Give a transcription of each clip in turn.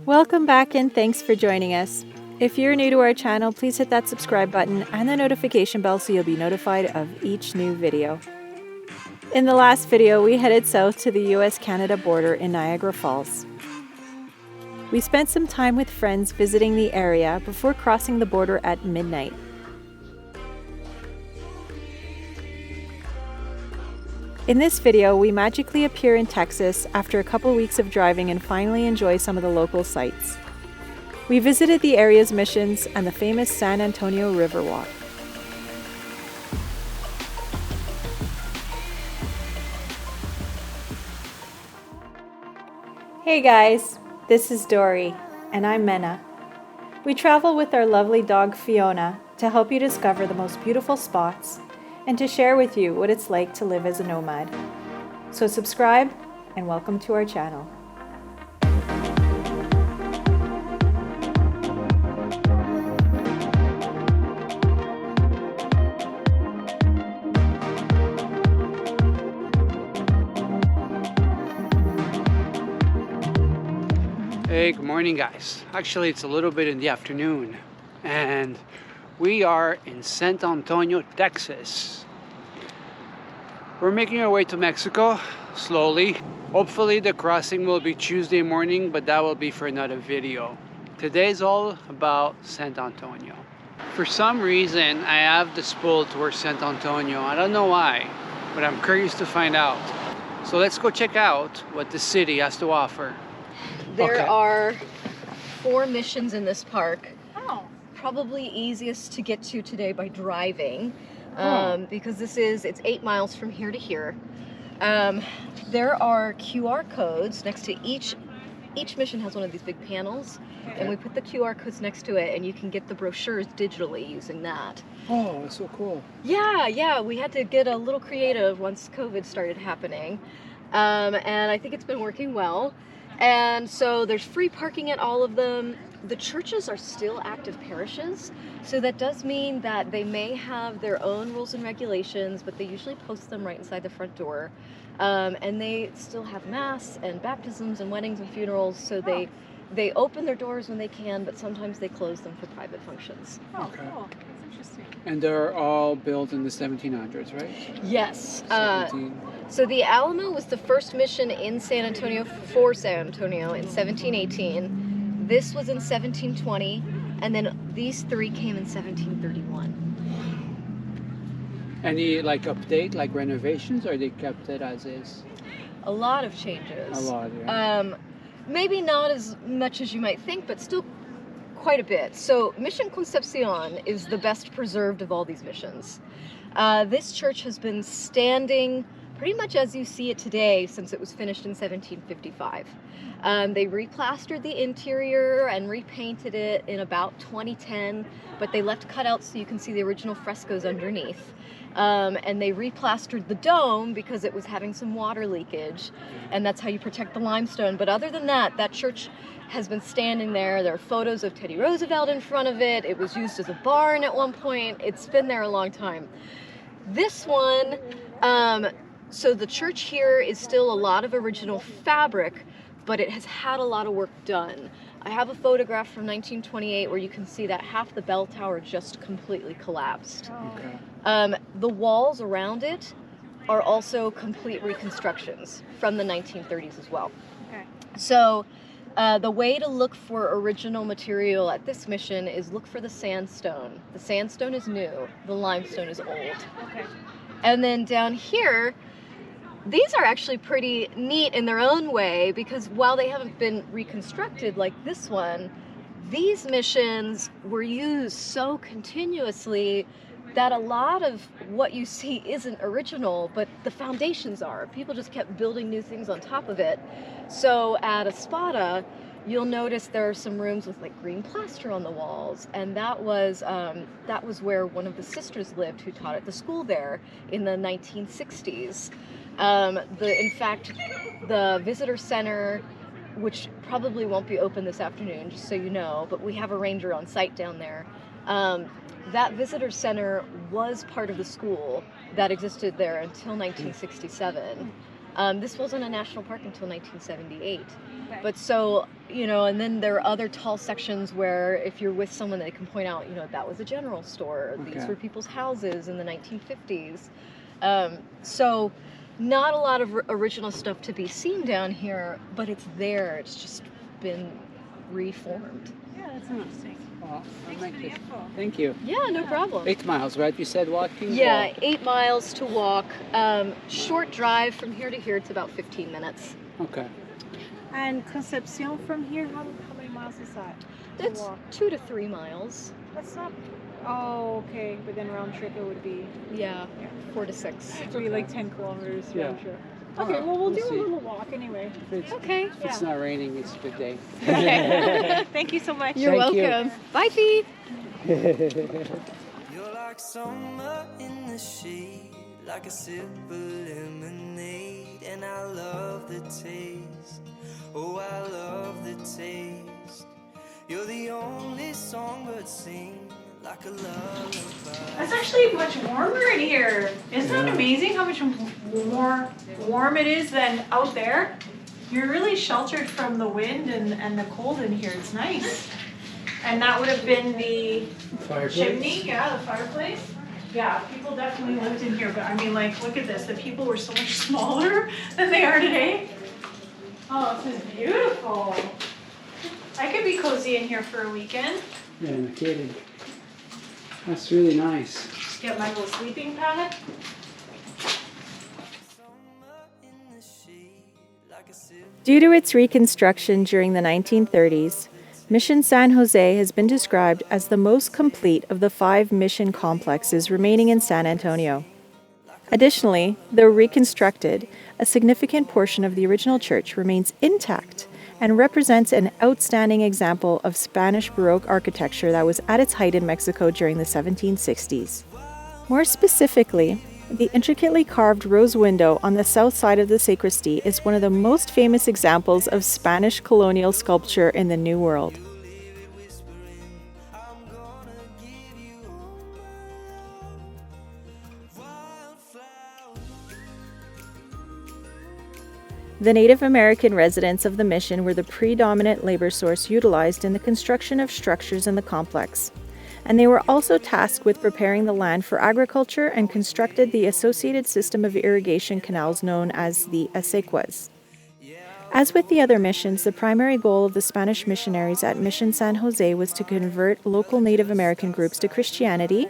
Welcome back and thanks for joining us. If you're new to our channel, please hit that subscribe button and the notification bell so you'll be notified of each new video. In the last video, we headed south to the US-Canada border in Niagara Falls. We spent some time with friends visiting the area before crossing the border at midnight. In this video, we magically appear in Texas after a couple weeks of driving and finally enjoy some of the local sights. We visited the area's missions and the famous San Antonio River Walk. Hey guys, this is Dory, and I'm Mena. We travel with our lovely dog Fiona to help you discover the most beautiful spots and to share with you what it's like to live as a nomad. So subscribe and welcome to our channel. Hey, good morning guys. Actually, it's a little bit in the afternoon and we are in San Antonio, Texas. We're making our way to Mexico slowly. Hopefully the crossing will be Tuesday morning, but that will be for another video. Today's all about San Antonio. For some reason, I have this pull towards San Antonio. I don't know why, but I'm curious to find out. So let's go check out what the city has to offer. There are 4 missions in this park. Oh. Probably easiest to get to today by driving, because it's 8 miles from here to here. There are QR codes next to each mission has one of these big panels, and we put the QR codes next to it, and you can get the brochures digitally using that. Oh, that's so cool. Yeah, we had to get a little creative once COVID started happening, and I think it's been working well. And so there's free parking at all of them. The churches are still active parishes, so that does mean that they may have their own rules and regulations, but they usually post them right inside the front door. And they still have mass and baptisms and weddings and funerals, so they open their doors when they can, but sometimes they close them for private functions. Oh, okay. Cool. That's interesting. And they're all built in the 1700s, right? Yes. 17. So the Alamo was the first mission in San Antonio for San Antonio in 1718. This was in 1720, and then these 3 came in 1731. Any update, like renovations, or they kept it as is? A lot of changes. A lot, yeah. Maybe not as much as you might think, but still quite a bit. So Mission Concepcion is the best preserved of all these missions. This church has been standing pretty much as you see it today since it was finished in 1755. They replastered the interior and repainted it in about 2010, but they left cutouts so you can see the original frescoes underneath. And they replastered the dome because it was having some water leakage, and that's how you protect the limestone. But other than that, that church has been standing there. There are photos of Teddy Roosevelt in front of it. It was used as a barn at one point. It's been there a long time. This one, so the church here is still a lot of original fabric, but it has had a lot of work done. I have a photograph from 1928 where you can see that half the bell tower just completely collapsed. Okay. The walls around it are also complete reconstructions from the 1930s as well. Okay. So the way to look for original material at this mission is look for the sandstone. The sandstone is new, the limestone is old. Okay. And then down here, these are actually pretty neat in their own way, because while they haven't been reconstructed like this one, these missions were used so continuously that a lot of what you see isn't original, but the foundations are. People just kept building new things on top of it. So at Espada, you'll notice there are some rooms with green plaster on the walls, and that was where one of the sisters lived who taught at the school there in the 1960s. In fact, the visitor center, which probably won't be open this afternoon, just so you know, but we have a ranger on site down there. That visitor center was part of the school that existed there until 1967. This wasn't a national park until 1978. Okay. But so, you know, and then there are other tall sections where if you're with someone, they can point out, you know, that was a general store. These Okay. were people's houses in the 1950s. So not a lot of original stuff to be seen down here, but it's there. It's just been reformed. Yeah, that's interesting. Oh, Thanks for the info. Thank you. Yeah, no problem. 8 miles, right? You said walking? Yeah, Walk. 8 miles to walk. Short drive from here to here, it's about 15 minutes. Okay. And Concepcion from here, how many miles is that? to It's walk? 2 to 3 miles. That's not. Oh, okay. But then round trip it would be. Yeah, 4 to 6. It would be like 10 kilometers Yeah. round trip. All Okay, right, well we'll we'll do see. a little walk anyway. Okay. If it's not raining, it's a good day. Okay. Thank you so much. You're Thank you. welcome. Bye, Fee. You're like summer in the shade, like a sip of lemonade, and I love the taste. Oh, I love the taste. You're the only songbird sing like a lullaby. It's actually much warmer in here. Isn't it amazing how much more warm it is than out there? You're really sheltered from the wind and the cold in here. It's nice. And that would have been the chimney, yeah, the fireplace. Yeah, people definitely lived in here, but I mean, like, look at this. The people were so much smaller than they are today. Oh, this is beautiful. I could be cozy in here for a weekend. Yeah, no kidding. That's really nice. Just get my little sleeping pad. Due to its reconstruction during the 1930s, Mission San Jose has been described as the most complete of the 5 mission complexes remaining in San Antonio. Additionally, though reconstructed, a significant portion of the original church remains intact and represents an outstanding example of Spanish Baroque architecture that was at its height in Mexico during the 1760s. More specifically, the intricately carved rose window on the south side of the sacristy is one of the most famous examples of Spanish colonial sculpture in the New World. The Native American residents of the mission were the predominant labor source utilized in the construction of structures in the complex, and they were also tasked with preparing the land for agriculture and constructed the associated system of irrigation canals known as the acequias. As with the other missions, the primary goal of the Spanish missionaries at Mission San Jose was to convert local Native American groups to Christianity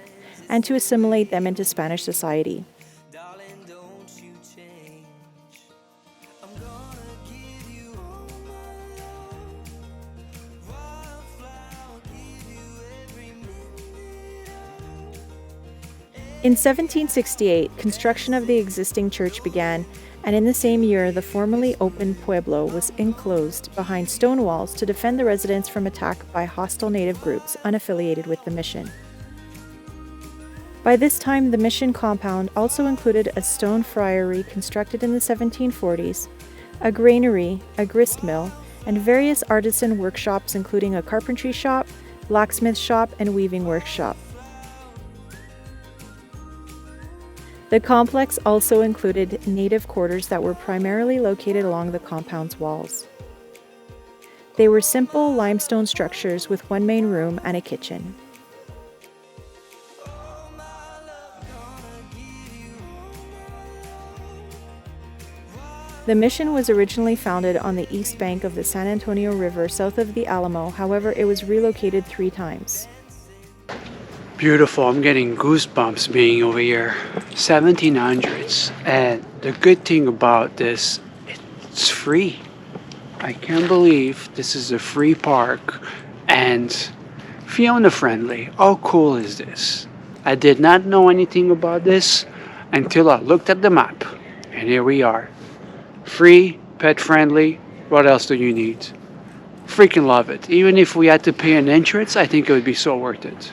and to assimilate them into Spanish society. Darling, don't you change. I'm gonna give you all my love. Wildflower, give you every minute of. In 1768, construction of the existing church began, and in the same year, the formerly open pueblo was enclosed behind stone walls to defend the residents from attack by hostile native groups unaffiliated with the mission. By this time, the mission compound also included a stone friary constructed in the 1740s, a granary, a grist mill, and various artisan workshops including a carpentry shop, blacksmith shop, and weaving workshop. The complex also included native quarters that were primarily located along the compound's walls. They were simple limestone structures with one main room and a kitchen. The mission was originally founded on the east bank of the San Antonio River south of the Alamo. However, it was relocated 3 times. Beautiful. I'm getting goosebumps being over here. 1700s. And the good thing about this, it's free. I can't believe this is a free park and Fiona friendly. How cool is this? I did not know anything about this until I looked at the map. And here we are. Free, pet friendly. What else do you need? Freaking love it. Even if we had to pay an entrance, I think it would be so worth it.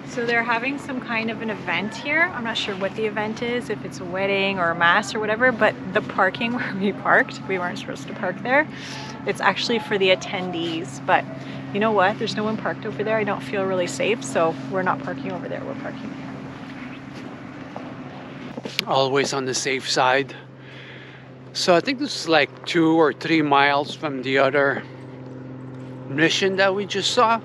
So they're having some kind of an event here. I'm not sure what the event is, if it's a wedding or a mass or whatever, but the parking where we parked, we weren't supposed to park there. It's actually for the attendees, but you know what? There's no one parked over there. I don't feel really safe, so we're not parking over there. We're parking here. Always on the safe side. So I think this is like 2 or 3 miles from the other mission that we just saw.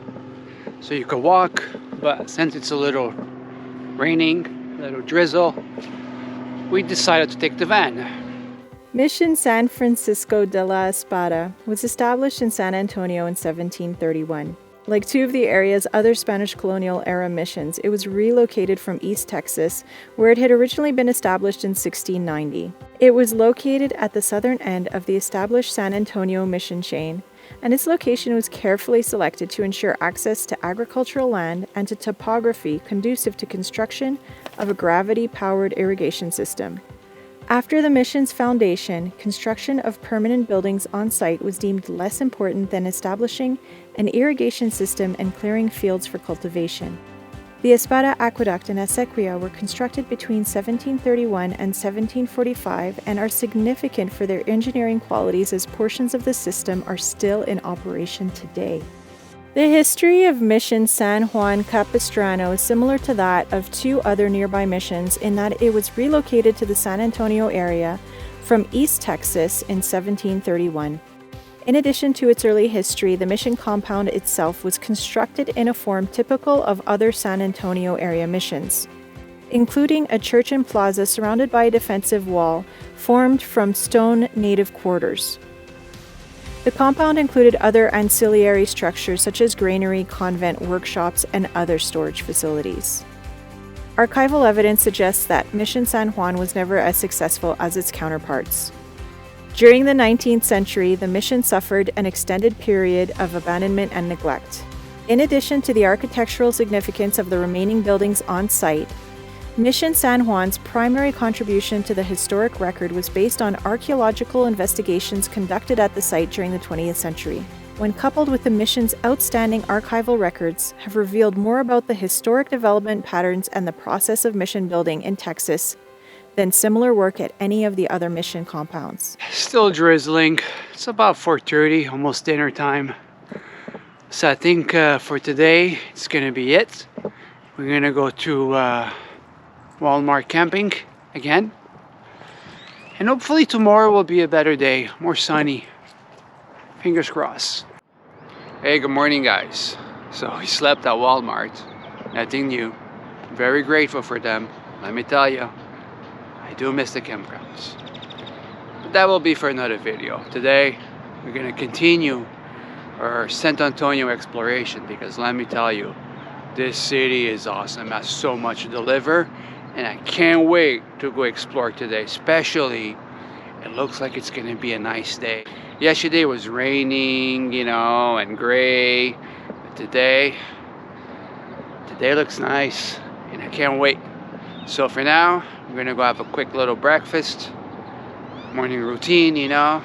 So you could walk, but since it's a little raining, a little drizzle, we decided to take the van. Mission San Francisco de la Espada was established in San Antonio in 1731. Like two of the area's other Spanish colonial era missions, it was relocated from East Texas, where it had originally been established in 1690. It was located at the southern end of the established San Antonio mission chain, and its location was carefully selected to ensure access to agricultural land and to topography conducive to construction of a gravity-powered irrigation system. After the mission's foundation, construction of permanent buildings on site was deemed less important than establishing an irrigation system and clearing fields for cultivation. The Espada Aqueduct and Acequia were constructed between 1731 and 1745 and are significant for their engineering qualities as portions of the system are still in operation today. The history of Mission San Juan Capistrano is similar to that of two other nearby missions in that it was relocated to the San Antonio area from East Texas in 1731. In addition to its early history, the mission compound itself was constructed in a form typical of other San Antonio area missions, including a church and plaza surrounded by a defensive wall formed from stone native quarters. The compound included other ancillary structures such as granary, convent, workshops, and other storage facilities. Archival evidence suggests that Mission San Juan was never as successful as its counterparts. During the 19th century, the mission suffered an extended period of abandonment and neglect. In addition to the architectural significance of the remaining buildings on site, Mission San Juan's primary contribution to the historic record was based on archaeological investigations conducted at the site during the 20th century. When coupled with the mission's outstanding archival records, have revealed more about the historic development patterns and the process of mission building in Texas than similar work at any of the other mission compounds. Still drizzling. It's about 4:30, almost dinner time. So I think for today, it's gonna be it. We're gonna go to Walmart camping again, and hopefully tomorrow will be a better day, more sunny. Fingers crossed. Hey, good morning guys. So we slept at Walmart, nothing new. Very grateful for them, let me tell you. I do miss the campgrounds, but that will be for another video. Today we're gonna continue our San Antonio exploration, because let me tell you, this city is awesome, it has so much to deliver. And I can't wait to go explore today, especially it looks like it's gonna be a nice day. Yesterday was raining, you know, and gray. But today looks nice and I can't wait. So for now, we're gonna go have a quick little breakfast, morning routine, you know.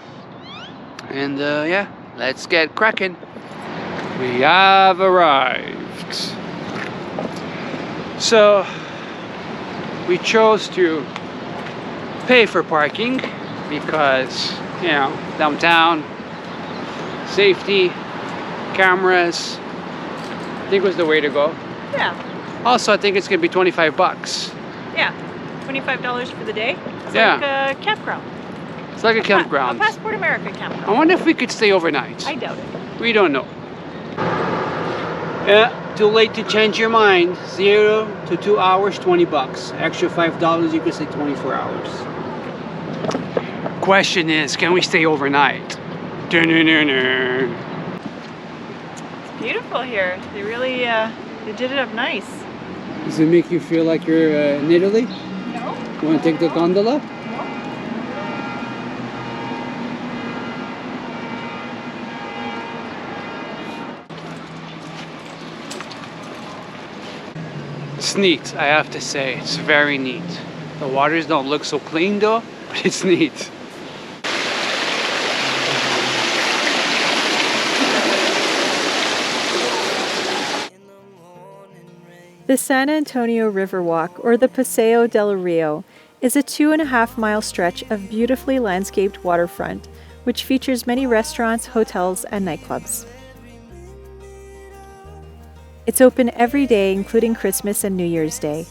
And yeah, let's get cracking. We have arrived. So we chose to pay for parking because, you know, downtown, safety, cameras, I think was the way to go. Yeah. Also, I think it's gonna be 25 bucks. Yeah. $25 for the day. It's Yeah. like a campground. It's like a campground. A Passport America campground. I wonder if we could stay overnight. I doubt it. We don't know. Yeah, too late to change your mind. 0 to 2 hours, 20 bucks. Extra $5, you could stay 24 hours. Question is, can we stay overnight? Dun-dun-dun-dun. It's beautiful here. They really, they did it up nice. Does it make you feel like you're in Italy? No. You want to take the gondola? It's neat, I have to say. It's very neat. The waters don't look so clean though, but it's neat. The San Antonio Riverwalk, or the Paseo del Rio, is a 2.5-mile stretch of beautifully landscaped waterfront, which features many restaurants, hotels, and nightclubs. It's open every day, including Christmas and New Year's Day.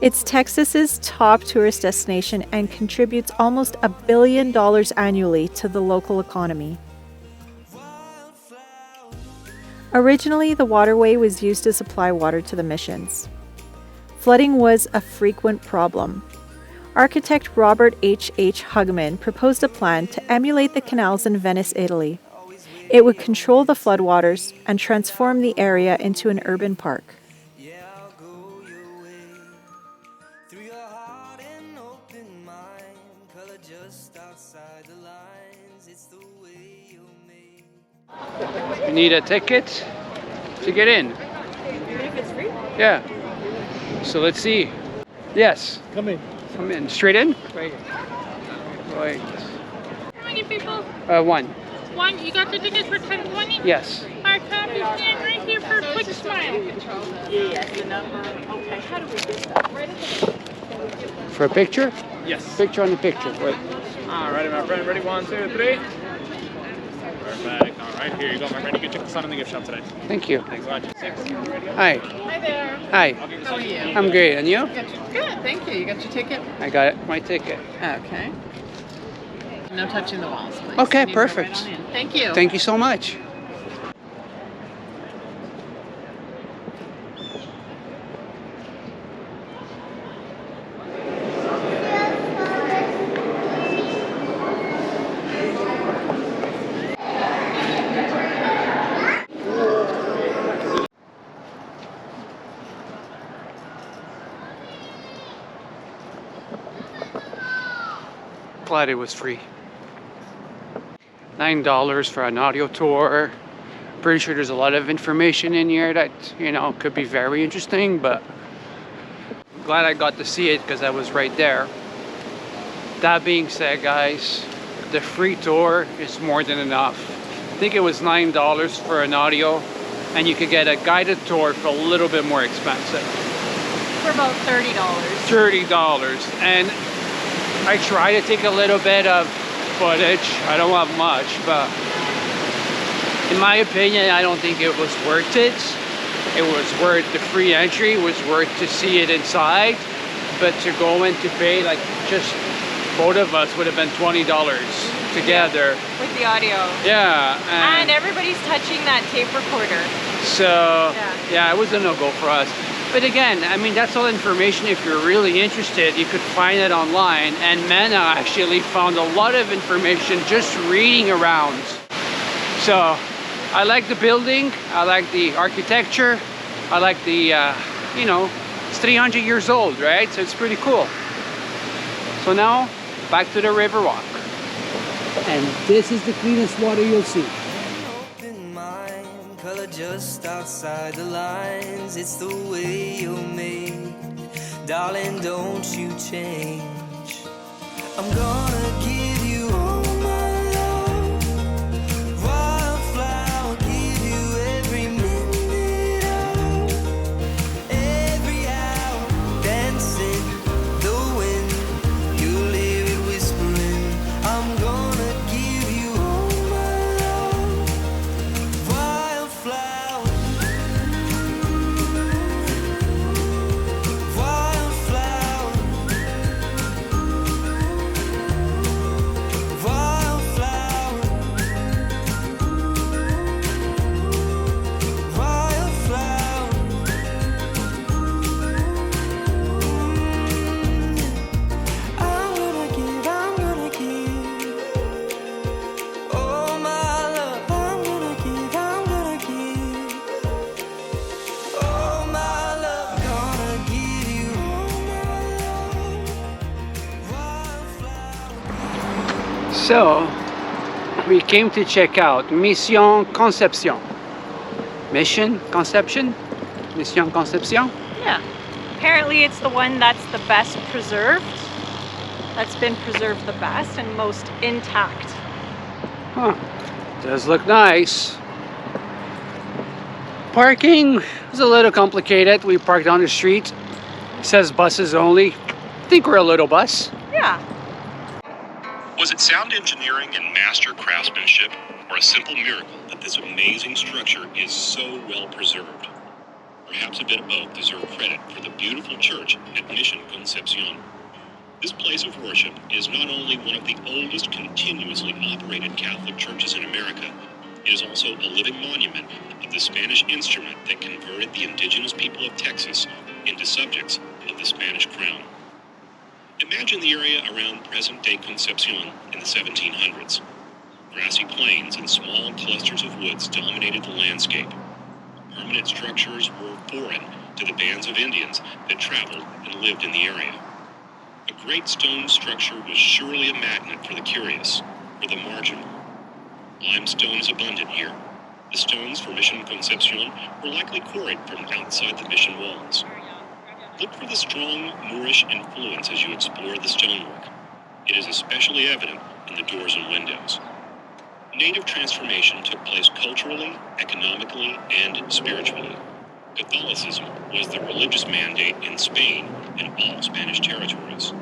It's Texas's top tourist destination and contributes almost $1 billion annually to the local economy. Originally, the waterway was used to supply water to the missions. Flooding was a frequent problem. Architect Robert H. Hugman proposed a plan to emulate the canals in Venice, Italy. It would control the floodwaters and transform the area into an urban park. You need a ticket to get in. Even if it's free? Yeah. So let's see. Yes. Come in. Come in. Straight in? Right. Right. How many people? One. One. You got the ticket for 10:20? Yes. Alright, can you stand right here for a quick smile? Yes, the number. Okay, how do we do that? Right at For a picture? Yes. Picture on the picture. Wait. Alrighty, my friend. Ready? 1, 2, 3. Perfect. Alright, here you go, my friend. You can check the sun in the gift shop today. Thank you. Thanks a lot. 6. Hi. Hi there. Hi. How are you? I'm great. And you? Good, thank you. You got your ticket? I got it. My ticket. Okay. No touching the walls, please. Okay, You need to go perfect. right on in. Thank you. Thank you so much. Glad it was free. $9 for an audio tour. Pretty sure there's a lot of information in here that, you know, could be very interesting, but I'm glad I got to see it because I was right there. That being said, guys, the free tour is more than enough. I think it was $9 for an audio, and you could get a guided tour for a little bit more expensive. For about $30. $30. And I try to take a little bit of footage. I don't have much, but in my opinion, I don't think it was worth it. It was worth the free entry, it was worth to see it inside, but to go in to pay, like, just both of us would have been $20 together. With the audio. Yeah. And everybody's touching that tape recorder. So, yeah, it was a no-go for us. But again, I mean, that's all information. If you're really interested, you could find it online. And Mena actually found a lot of information just reading around. So, I like the building. I like the architecture. I like the, you know, it's 300 years old, right? So it's pretty cool. So now, back to the river walk. And this is the cleanest water you'll see. Color just outside the lines, it's the way you're made. Darling, don't you change. I'm gonna give you all my love. Wildflower, give you every minute of every hour. Dancing the wind, you'll hear it whispering. I'm gonna give you all my love. Wildflower, wildflower, wildflower, wildflower. I'm gonna give all my love. I'm gonna give all my love. Gonna give you all my love. So, we came to check out Mission Conception. Mission Conception? Mission Conception? Yeah. Apparently it's the one that's the best preserved. That's been preserved the best and most intact. Huh. Does look nice. Parking is a little complicated. We parked on the street. It says buses only. I think we're a little bus. Yeah. Was it sound engineering and master craftsmanship, or a simple miracle that this amazing structure is so well preserved? perhaps a bit of both, deserve credit for the beautiful church at Mission Concepcion. This place of worship is not only one of the oldest continuously operated Catholic churches in America, it is also a living monument of the Spanish instrument that converted the indigenous people of Texas into subjects of the Spanish crown. Imagine the area around present-day Concepcion in the 1700s. Grassy plains and small clusters of woods dominated the landscape. Permanent structures were foreign to the bands of Indians that traveled and lived in the area. A great stone structure was surely a magnet for the curious, or the marginal. Limestone is abundant here. The stones for Mission Concepcion were likely quarried from outside the mission walls. Look for the strong Moorish influence as you explore the stonework. It is especially evident in the doors and windows. Native transformation took place culturally, economically, and spiritually. Catholicism was the religious mandate in Spain and all Spanish territories.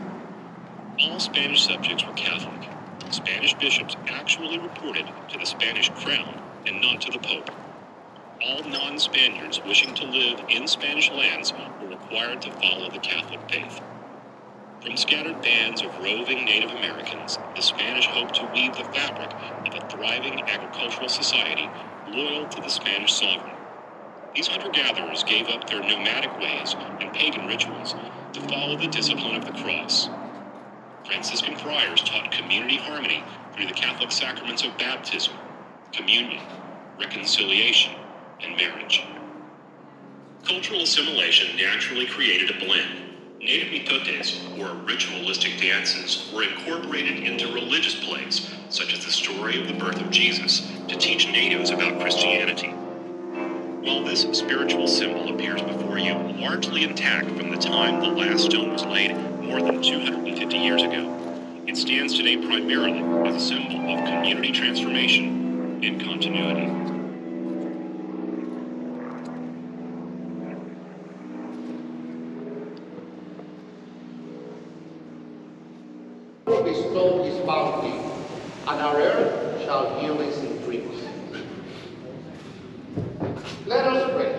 All Spanish subjects were Catholic. Spanish bishops actually reported to the Spanish crown and not to the Pope. All non-Spaniards wishing to live in Spanish lands were required to follow the Catholic faith. From scattered bands of roving Native Americans, the Spanish hoped to weave the fabric of a thriving agricultural society loyal to the Spanish sovereign. These hunter-gatherers gave up their nomadic ways and pagan rituals to follow the discipline of the cross. Franciscan friars taught community harmony through the Catholic sacraments of baptism, communion, reconciliation, and marriage. Cultural assimilation naturally created a blend. Native mitotes, or ritualistic dances, were incorporated into religious plays, such as the story of the birth of Jesus, to teach natives about Christianity. While this spiritual symbol appears before you largely intact from the time the last stone was laid more than 250 years ago, it stands today primarily as a symbol of community transformation and continuity. Bestow his bounty, and our earth shall yield its increase. Let us pray.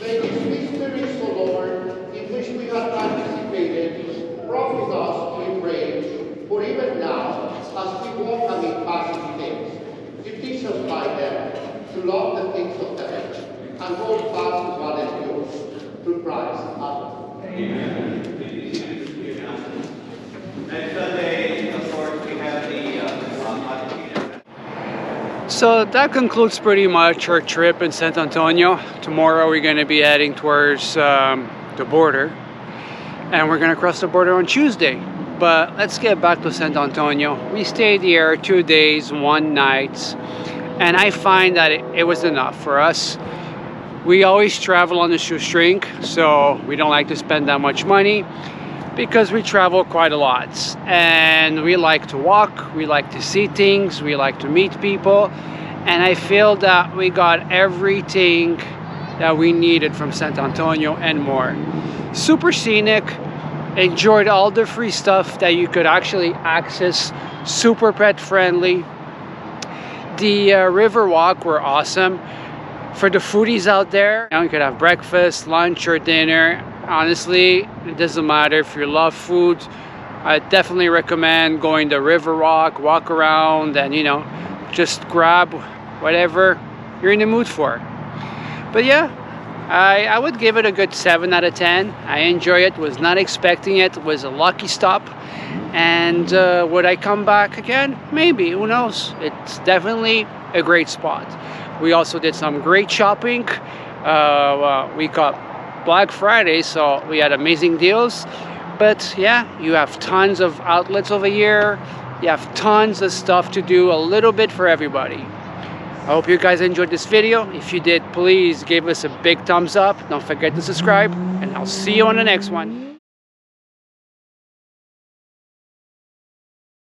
May these mysteries, O Lord, in which we have participated, profit us, we pray, for even now, as we walk amid passing things, you teach us by them to love the things of the earth, and hold fast to what endures, through Christ. Amen. Next Sunday, of course, we have the So that concludes pretty much our trip in San Antonio. Tomorrow we're going to be heading towards the border, and we're going to cross the border on Tuesday. But let's get back to San Antonio. We stayed here 2 days, 1 night, and I find that it was enough for us. We always travel on a shoestring, so we don't like to spend that much money because we travel quite a lot. And we like to walk, we like to see things, we like to meet people. And I feel that we got everything that we needed from San Antonio and more. Super scenic, enjoyed all the free stuff that you could actually access, super pet friendly. The river walk were awesome. For the foodies out there, you could have breakfast, lunch, or dinner. Honestly, it doesn't matter if you love food. I definitely recommend going the river walk around, and just grab whatever you're in the mood for. But yeah, I would give it a good 7 out of 10. I enjoy it, was not expecting it, was a lucky stop. And would I come back again? Maybe, who knows? It's definitely a great spot. We also did some great shopping. We got Black Friday, so we had amazing deals. But yeah, you have tons of outlets over here. You have tons of stuff to do, a little bit for everybody. I hope you guys enjoyed this video. If you did, please give us a big thumbs up. Don't forget to subscribe, and I'll see you on the next one.